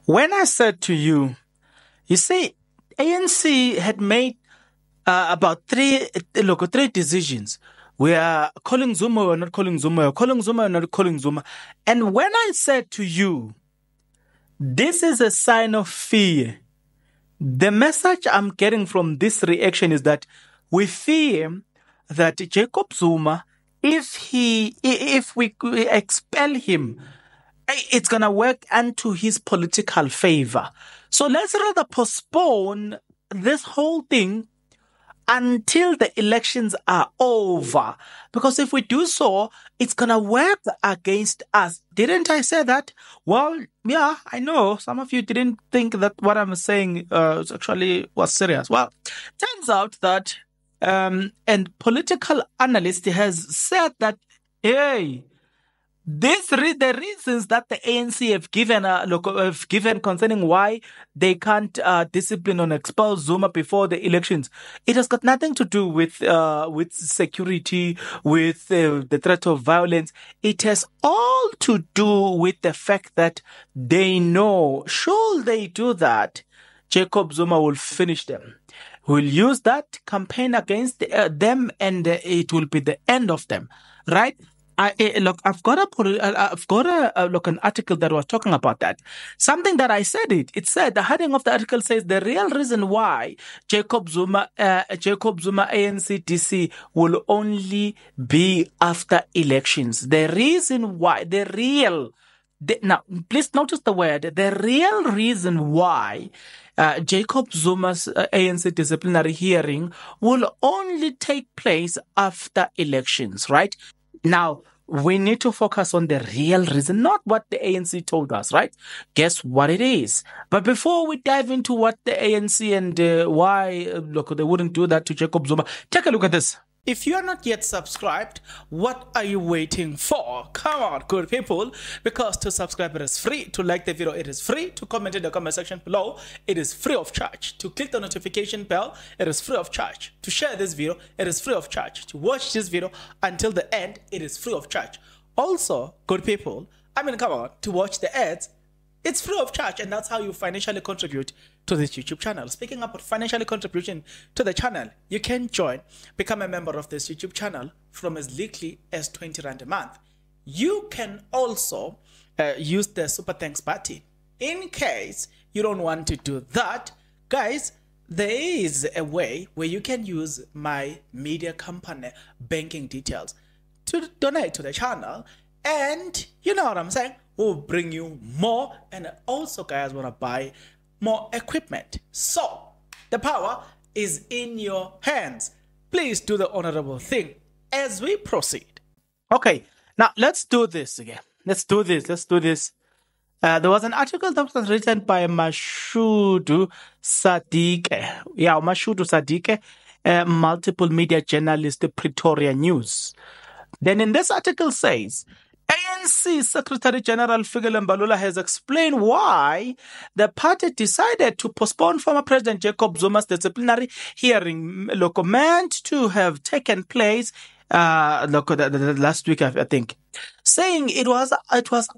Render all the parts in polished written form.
When I said to you, you see, ANC had made about three decisions. We are calling Zuma, we're not calling Zuma, we're calling Zuma, we're not calling Zuma. And when I said to you, this is a sign of fear, the message I'm getting from this reaction is that we fear that Jacob Zuma, if we expel him, it's going to work into his political favor. So let's rather postpone this whole thing until the elections are over. Because if we do so, it's going to work against us. Didn't I say that? Well, yeah, I know. Some of you didn't think that what I'm saying actually was serious. Well, turns out that and political analyst has said that, hey, the reasons that the ANC have given concerning why they can't discipline or expel Zuma before the elections, it has got nothing to do with security, with the threat of violence. It has all to do with the fact that they know, should they do that, Jacob Zuma will finish them. Will use that campaign against them, and it will be the end of them, right? I've got an article that was talking about that. Something that I said it said, the heading of the article says the real reason why Jacob Zuma ANC DC will only be after elections. The reason why, now please notice the word, the real reason why Jacob Zuma's ANC disciplinary hearing will only take place after elections, right? Now, we need to focus on the real reason, not what the ANC told us, right? Guess what it is. But before we dive into what the ANC and why they wouldn't do that to Jacob Zuma, take a look at this. If you are not yet subscribed, what are you waiting for? Come on, good people, because to subscribe it is free, to like the video it is free, to comment in the comment section below it is free of charge, to click the notification bell it is free of charge, to share this video it is free of charge, to watch this video until the end it is free of charge. Also, good people, come on, to watch the ads it's free of charge, and that's how you financially contribute to this YouTube channel. Speaking about financially contribution to the channel, you can become a member of this YouTube channel from as little as 20 Rand a month. You can also use the Super Thanks button. In case you don't want to do that, guys, there is a way where you can use my media company banking details to donate to the channel, and you know what I'm saying, we'll bring you more, and also guys want to buy more equipment. So the power is in your hands. Please do the honorable thing as we proceed. Okay, now let's do this again. Let's do this. There was an article that was written by Mashudu Sadique. Yeah, Mashudu Sadique, multiple media journalist, Pretoria News. Then in this article says, ANC Secretary General Fikile Mbalula has explained why the party decided to postpone former President Jacob Zuma's disciplinary hearing, meant to have taken place last week, I think, saying it was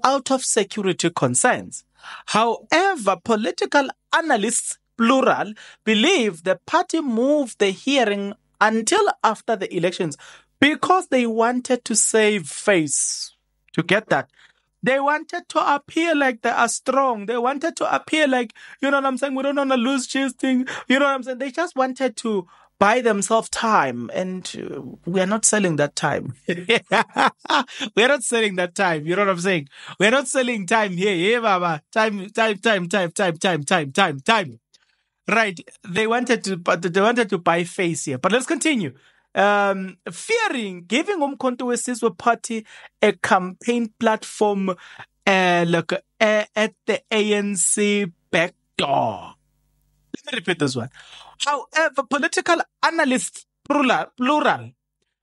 out of security concerns. However, political analysts, plural, believe the party moved the hearing until after the elections because they wanted to save face. To get that, they wanted to appear like they are strong. They wanted to appear like, you know what I'm saying, we don't want to lose this thing. You know what I'm saying? They just wanted to buy themselves time, and we are not selling that time. We are not selling that time. You know what I'm saying? We are not selling time here. Yeah, Baba. Time. Right. They wanted to buy face here. But let's continue. Fearing giving Umkhonto weSizwe Party a campaign platform at the ANC back door. Let me repeat this one. However, political analysts, plural,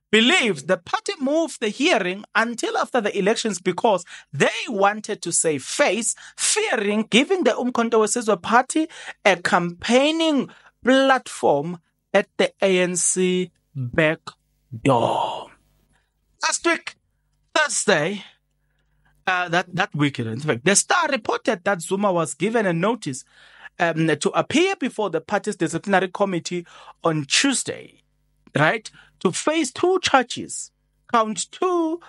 believes the party moved the hearing until after the elections because they wanted to save face, fearing giving the Umkhonto weSizwe Party a campaigning platform at the ANC back door. Last week, Thursday, that weekend. In fact, the Star reported that Zuma was given a notice to appear before the party's disciplinary committee on Tuesday, right, to face two charges. Count two,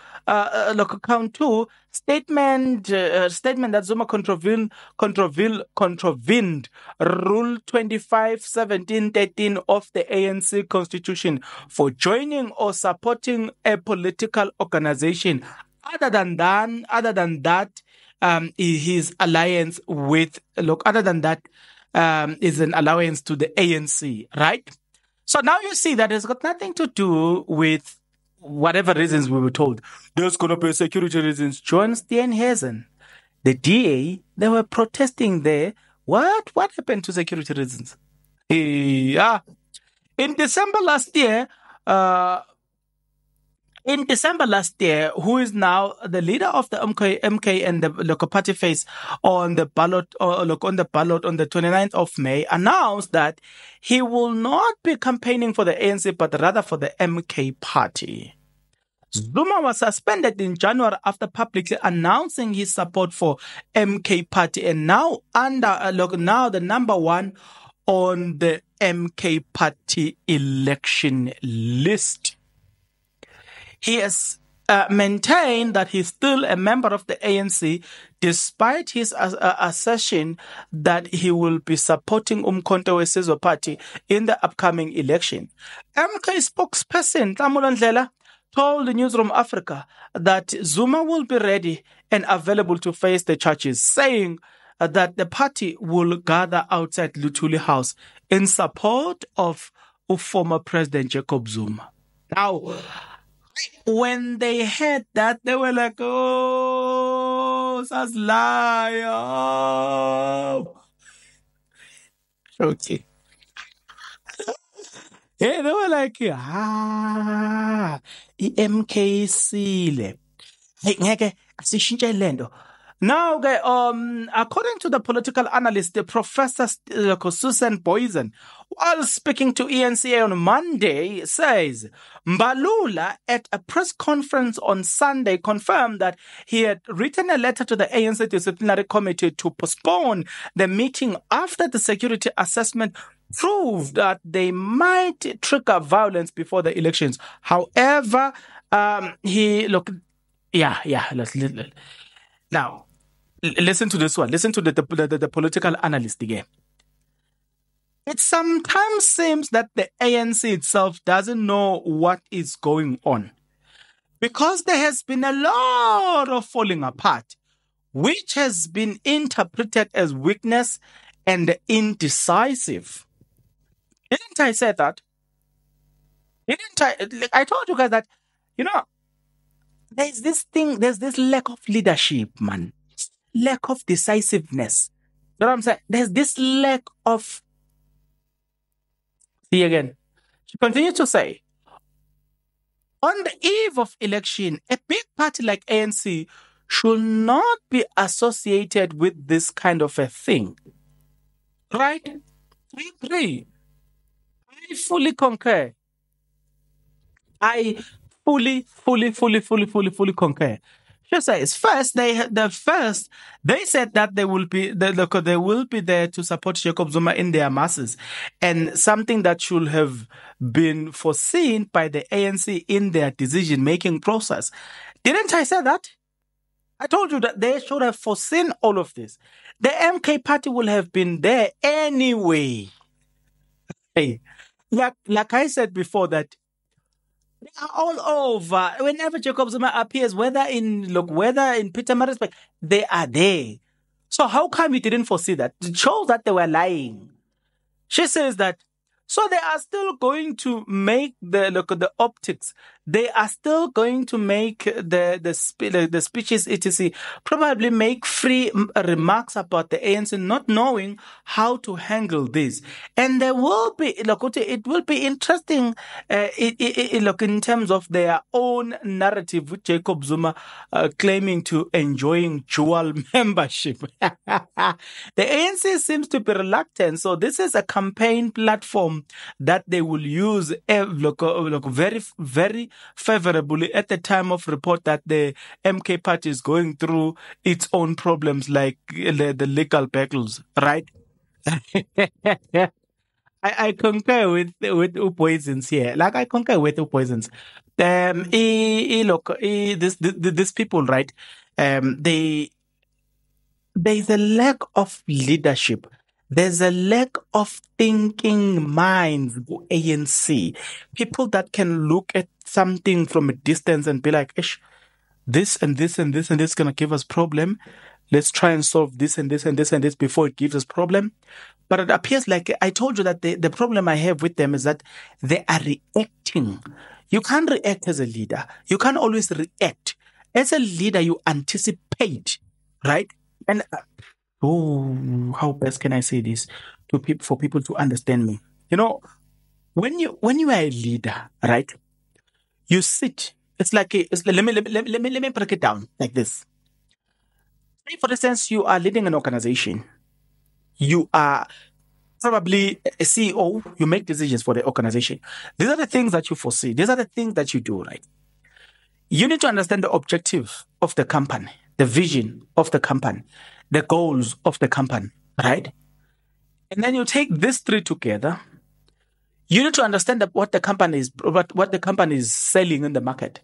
statement that Zuma contravened Rule 25, 17, 13 of the ANC Constitution for joining or supporting a political organization. Other than that, his alliance with other than that, is an allowance to the ANC, right? So now you see that it's got nothing to do with whatever reasons we were told. There's going to be security reasons. John Steenhuisen, the DA, they were protesting there. What happened to security reasons? Yeah. In December last year, who is now the leader of the MK and the local party face on the ballot on the 29th of May, announced that he will not be campaigning for the ANC but rather for the MK party. Zuma was suspended in January after publicly announcing his support for MK party and now the number one on the MK party election list. He has maintained that he's still a member of the ANC despite his assertion that he will be supporting Umkhonto weSizwe party in the upcoming election. MK spokesperson Tlamulo Ndlela told the Newsroom Africa that Zuma will be ready and available to face the charges, saying that the party will gather outside Luthuli House in support of former President Jacob Zuma. Now, when they heard that, they were like, oh, that's liar. Okay. Yeah, they were like, MK sile. Hey, ngeke asishintshe lento. Now, according to the political analyst, Professor Susan Boysen, while speaking to ENCA on Monday, says Mbalula at a press conference on Sunday confirmed that he had written a letter to the ANC Disciplinary Committee to postpone the meeting after the security assessment proved that they might trigger violence before the elections. However, now, listen to this one. Listen to the political analyst again. It sometimes seems that the ANC itself doesn't know what is going on because there has been a lot of falling apart, which has been interpreted as weakness and indecisive. Didn't I say that? I told you guys that, there's this lack of leadership, man. Lack of decisiveness. You know what I'm saying? There's this lack of... See again. She continues to say, on the eve of election, a big party like ANC should not be associated with this kind of a thing. Right? I agree. I fully concur. I fully concur. She says first they said that they will be there to support Jacob Zuma in their masses, and something that should have been foreseen by the ANC in their decision-making process. Didn't I say that? I told you that they should have foreseen all of this. The MK party will have been there anyway. Hey, like I said before, that they are all over. Whenever Jacob Zuma appears, whether in Pietermaritzburg, they are there. So how come you didn't foresee that? It shows that they were lying. She says that. So they are still going to make the optics. They are still going to make the speeches, etc. Probably make free remarks about the ANC not knowing how to handle this. And there will be, it will be interesting, in terms of their own narrative with Jacob Zuma claiming to enjoying dual membership. The ANC seems to be reluctant. So this is a campaign platform that they will use very, very favorably at the time of report that the MK party is going through its own problems like the legal battles, right? I concur with Upoisons here. Like I concur with Upoisons. Look, these people, right? They there's a lack of leadership. There's a lack of thinking minds, ANC. People that can look at something from a distance and be like, Ish, this and this and this and this is gonna give us problem. Let's try and solve this and this and this and this before it gives us problem. But it appears like I told you that the problem I have with them is that they are reacting. You can't react as a leader. You can't always react. As a leader, you anticipate, right? And how best can I say this to people for people to understand me? You know, when you are a leader, right? You sit. It's like let me break it down like this. Say, for instance, you are leading an organization. You are probably a CEO. You make decisions for the organization. These are the things that you foresee. These are the things that you do, right? You need to understand the objective of the company, the vision of the company, the goals of the company, right? And then you take these three together. You need to understand that what the company is selling in the market,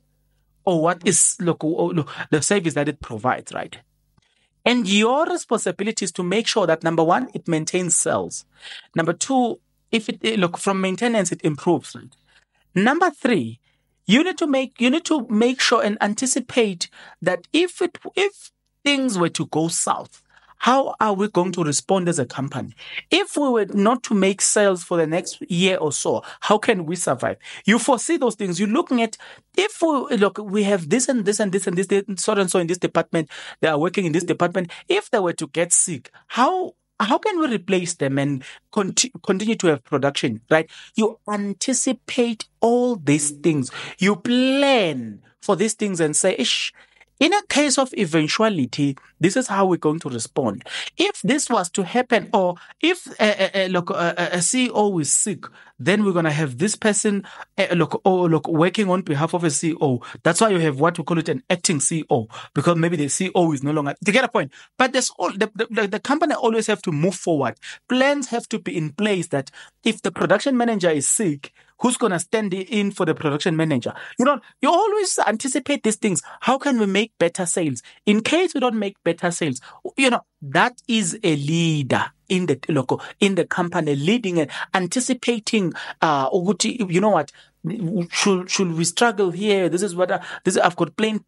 or what is the service that it provides, right? And your responsibility is to make sure that number one, it maintains sales. Number two, if it from maintenance, it improves. Right? Number three, you need to make sure and anticipate that if things were to go south, how are we going to respond as a company? If we were not to make sales for the next year or so, how can we survive? You foresee those things. You're looking at if we have this and this and this and this, so and so in this department, they are working in this department. If they were to get sick, how can we replace them and continue to have production, right? You anticipate all these things. You plan for these things and say, Ish, in a case of eventuality, this is how we're going to respond. If this was to happen, or if a CEO is sick, then we're going to have this person working on behalf of a CEO. That's why you have what we call it an acting CEO, because maybe the CEO is no longer. To get a point, but there's all the company always have to move forward. Plans have to be in place that if the production manager is sick, who's going to stand in for the production manager? You always anticipate these things. How can we make better sales? In case we don't make better sales, that is a leader in the company, leading and anticipating, you know what, should we struggle here? This is what I've got plan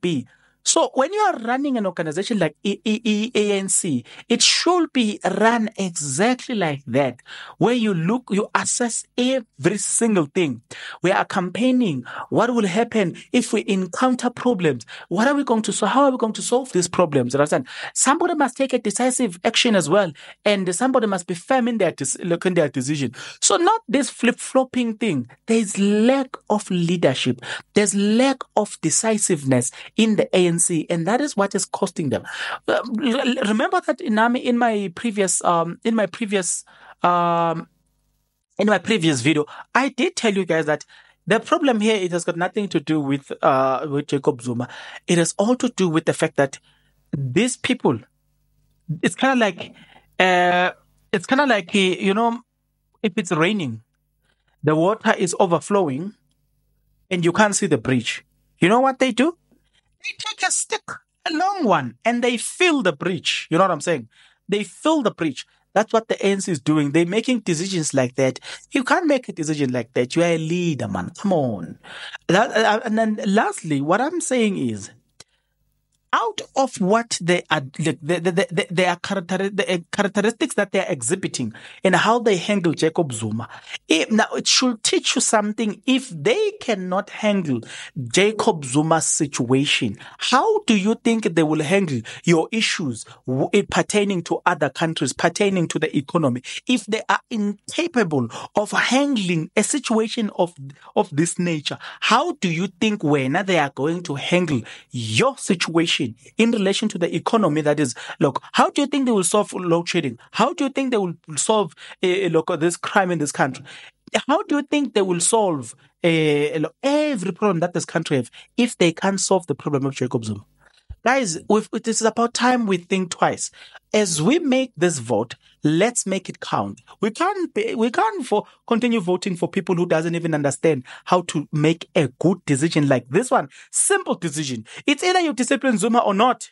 B. So when you are running an organization like ANC, it should be run exactly like that, where you assess every single thing. We are campaigning. What will happen if we encounter problems? What are we going to solve? How are we going to solve these problems? Understand? Somebody must take a decisive action as well, and somebody must be firm in their decision. So not this flip-flopping thing. There's lack of leadership. There's lack of decisiveness in the ANC. And that is what is costing them. Remember that in my previous video, I did tell you guys that the problem here, it has got nothing to do with Jacob Zuma. It has all to do with the fact that these people, it's kind of like if it's raining, the water is overflowing, and you can't see the bridge. You know what they do? They take a stick, a long one, and they fill the breach. You know what I'm saying? They fill the breach. That's what the ANC is doing. They're making decisions like that. You can't make a decision like that. You are a leader, man. Come on. And then lastly, what I'm saying is, out of what they are, their characteristics that they are exhibiting and how they handle Jacob Zuma. Now, it should teach you something. If they cannot handle Jacob Zuma's situation, how do you think they will handle your issues pertaining to other countries, pertaining to the economy? If they are incapable of handling a situation of this nature, how do you think when they are going to handle your situation in relation to the economy? That is, look, how do you think they will solve load shedding? How do you think they will solve this crime in this country? How do you think they will solve every problem that this country have if they can't solve the problem of Jacob Zuma? Guys, it is about time we think twice. As we make this vote, let's make it count. We can't continue voting for people who doesn't even understand how to make a good decision like this one. Simple decision. It's either you discipline Zuma or not.